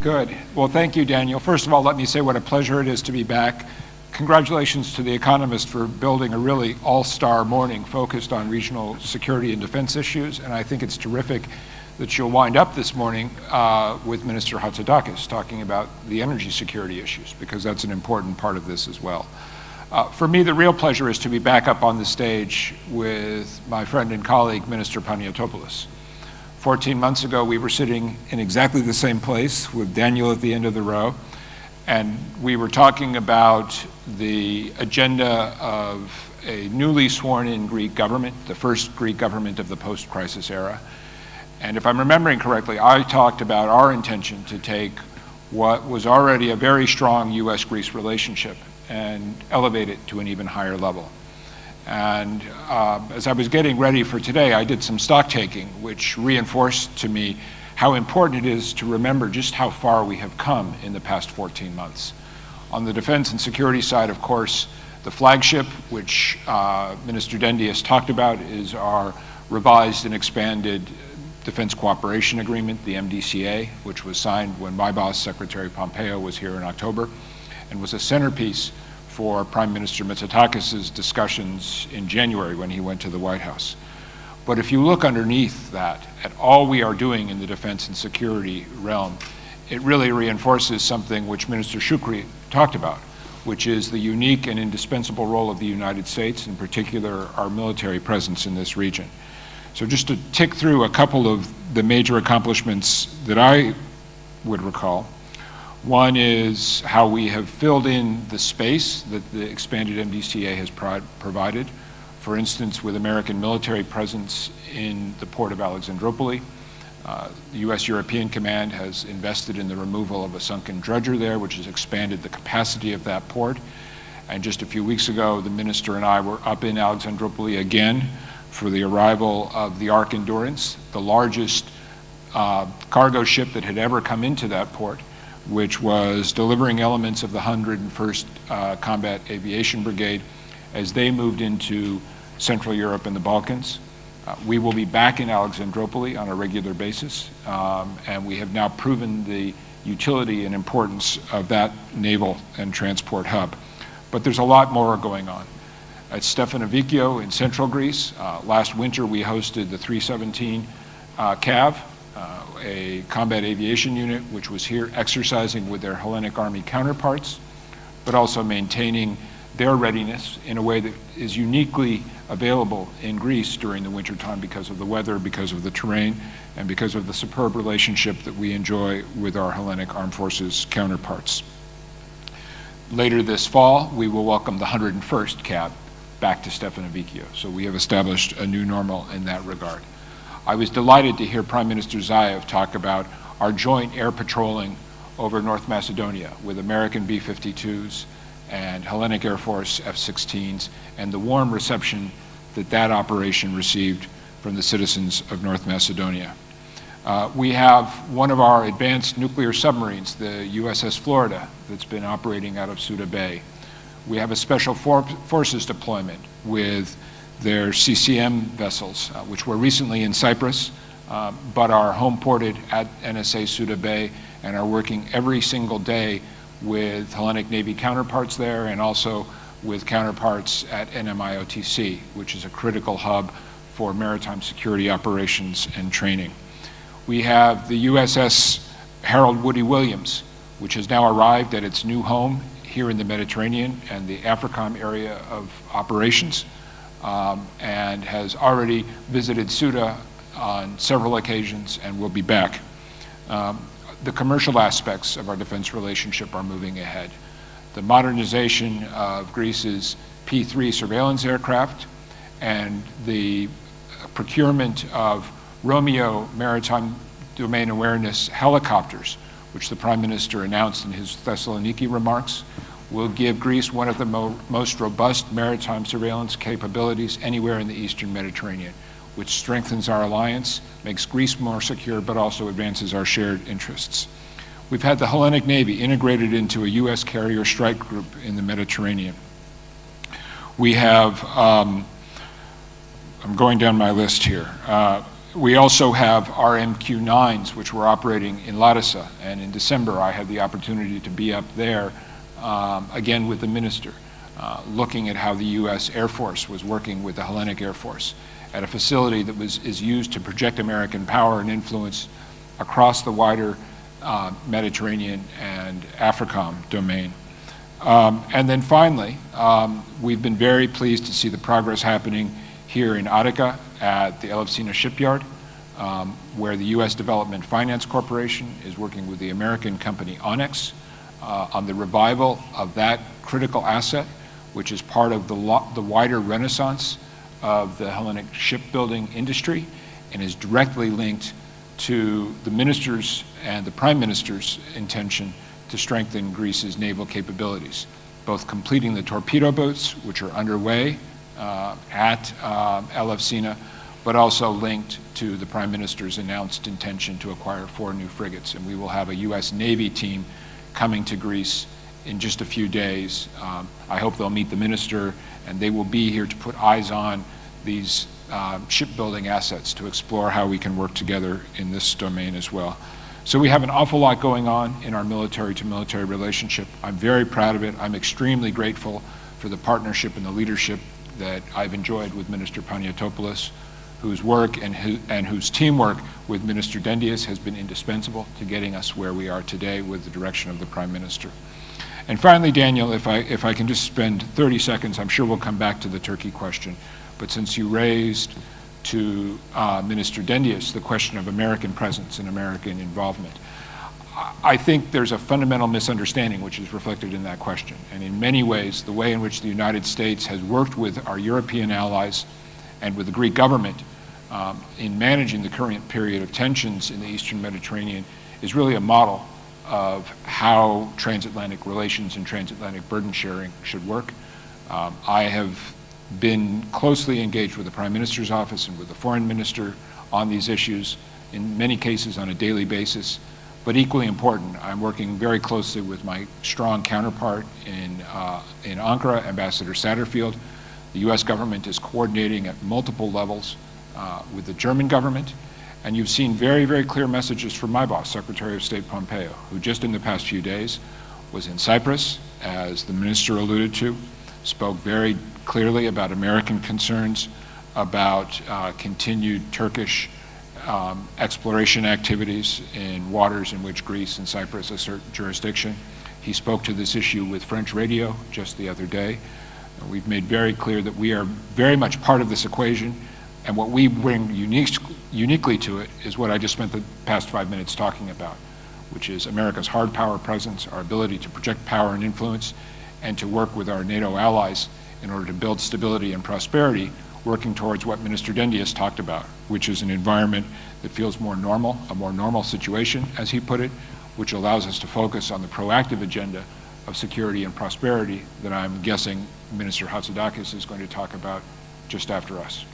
Good. Well, thank you, Daniel. First of all, let me say what a pleasure it is to be back. Congratulations to The Economist for building a really all-star morning focused on regional security and defense issues, and I think it's terrific that you'll wind up this morning with Minister Hatzidakis talking about the energy security issues, because that's an important part of this as well. For me, the real pleasure is to be back up on the stage with my friend and colleague, Minister Paniatopoulos. 14 months ago, we were sitting in exactly the same place with Daniel at the end of the row, and we were talking about the agenda of a newly sworn-in Greek government, the first Greek government of the post-crisis era. And if I'm remembering correctly, I talked about our intention to take what was already a very strong US-Greece relationship and elevate it to an even higher level. And as I was getting ready for today, I did some stock taking, which reinforced to me how important it is to remember just how far we have come in the past 14 months. On the defense and security side, of course, the flagship, which Minister Dendias talked about, is our revised and expanded Defense Cooperation Agreement, the MDCA, which was signed when my boss, Secretary Pompeo, was here in October, and was a centerpiece for Prime Minister Mitsotakis' discussions in January when he went to the White House. But if you look underneath that, at all we are doing in the defense and security realm, it really reinforces something which Minister Shukri talked about, which is the unique and indispensable role of the United States, in particular our military presence in this region. So just to tick through a couple of the major accomplishments that I would recall. One is how we have filled in the space that the expanded MDCA has provided. For instance, with American military presence in the port of Alexandroupoli. The U.S.-European Command has invested in the removal of a sunken dredger there, which has expanded the capacity of that port. And just a few weeks ago, the minister and I were up in Alexandroupoli again for the arrival of the Ark Endurance, the largest cargo ship that had ever come into that port, which was delivering elements of the 101st Combat Aviation Brigade as they moved into Central Europe and the Balkans. We will be back in Alexandroupoli on a regular basis, and we have now proven the utility and importance of that naval and transport hub. But there's a lot more going on. At Stefanovikio in central Greece, last winter we hosted the 317 CAV, a combat aviation unit which was here exercising with their Hellenic Army counterparts, but also maintaining their readiness in a way that is uniquely available in Greece during the wintertime because of the weather, because of the terrain, and because of the superb relationship that we enjoy with our Hellenic Armed Forces counterparts. Later this fall, we will welcome the 101st CAB back to Stefanovikio, so we have established a new normal in that regard. I was delighted to hear Prime Minister Zaev talk about our joint air patrolling over North Macedonia with American B-52s and Hellenic Air Force F-16s, and the warm reception that that operation received from the citizens of North Macedonia. We have one of our advanced nuclear submarines, the USS Florida, that's been operating out of Suda Bay. We have a special forces deployment with their CCM vessels, which were recently in Cyprus, but are home ported at NSA Suda Bay and are working every single day with Hellenic Navy counterparts there and also with counterparts at NMIOTC, which is a critical hub for maritime security operations and training. We have the USS Harold Woody Williams, which has now arrived at its new home here in the Mediterranean and the AFRICOM area of operations, and has already visited Suda on several occasions and will be back. The commercial aspects of our defense relationship are moving ahead. The modernization of Greece's P-3 surveillance aircraft and the procurement of Romeo maritime domain awareness helicopters, which the Prime Minister announced in his Thessaloniki remarks, will give Greece one of the most robust maritime surveillance capabilities anywhere in the Eastern Mediterranean, which strengthens our alliance, makes Greece more secure, but also advances our shared interests. We've had the Hellenic Navy integrated into a U.S. carrier strike group in the Mediterranean. We have, I'm going down my list here. We also have our MQ-9s, which were operating in Larissa, and in December I had the opportunity to be up there, again with the minister, looking at how the U.S. Air Force was working with the Hellenic Air Force at a facility that is used to project American power and influence across the wider Mediterranean and AFRICOM domain. And then finally, we've been very pleased to see the progress happening here in Attica at the Elefsina shipyard, where the U.S. Development Finance Corporation is working with the American company Onyx on the revival of that critical asset, which is part of the wider renaissance of the Hellenic shipbuilding industry and is directly linked to the minister's and the prime minister's intention to strengthen Greece's naval capabilities, both completing the torpedo boats, which are underway at Elefsina, but also linked to the prime minister's announced intention to acquire 4 new frigates. And we will have a U.S. Navy team coming to Greece in just a few days. I hope they'll meet the minister, and they will be here to put eyes on these shipbuilding assets to explore how we can work together in this domain as well. So we have an awful lot going on in our military-to-military relationship. I'm very proud of it. I'm extremely grateful for the partnership and the leadership that I've enjoyed with Minister Paniatopoulos, whose work and whose teamwork with Minister Dendias has been indispensable to getting us where we are today with the direction of the Prime Minister. And finally, Daniel, if I can just spend 30 seconds, I'm sure we'll come back to the Turkey question, but since you raised to Minister Dendias the question of American presence and American involvement, I think there's a fundamental misunderstanding which is reflected in that question. And in many ways, the way in which the United States has worked with our European allies and with the Greek government in managing the current period of tensions in the Eastern Mediterranean is really a model of how transatlantic relations and transatlantic burden sharing should work. I have been closely engaged with the Prime Minister's office and with the Foreign Minister on these issues, in many cases on a daily basis. But equally important, I'm working very closely with my strong counterpart in Ankara, Ambassador Satterfield. The U.S. government is coordinating at multiple levels with the German government. And you've seen very, very clear messages from my boss, Secretary of State Pompeo, who just in the past few days was in Cyprus, as the minister alluded to, spoke very clearly about American concerns about continued Turkish exploration activities in waters in which Greece and Cyprus assert jurisdiction. He spoke to this issue with French radio just the other day. We've made very clear that we are very much part of this equation, and what we bring uniquely to it is what I just spent the past 5 minutes talking about, which is America's hard power presence, our ability to project power and influence, and to work with our NATO allies in order to build stability and prosperity, working towards what Minister Dendias talked about, which is an environment that feels more normal, a more normal situation, as he put it, which allows us to focus on the proactive agenda of security and prosperity that I'm guessing Minister Hatzidakis is going to talk about just after us.